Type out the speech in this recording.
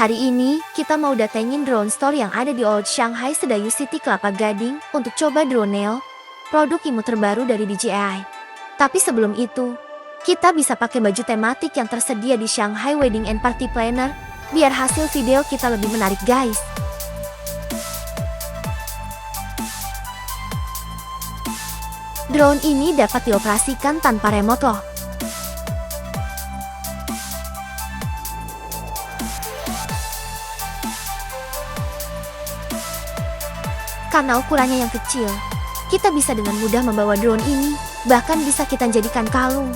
Hari ini, kita mau datengin drone store yang ada di Old Shanghai Sedayu City Kelapa Gading untuk coba drone Neo, produk imut terbaru dari DJI. Tapi sebelum itu, kita bisa pakai baju tematik yang tersedia di Shanghai Wedding and Party Planner, biar hasil video kita lebih menarik guys. Drone ini dapat dioperasikan tanpa remote loh. Karena ukurannya yang kecil, kita bisa dengan mudah membawa drone ini, bahkan bisa kita jadikan kalung.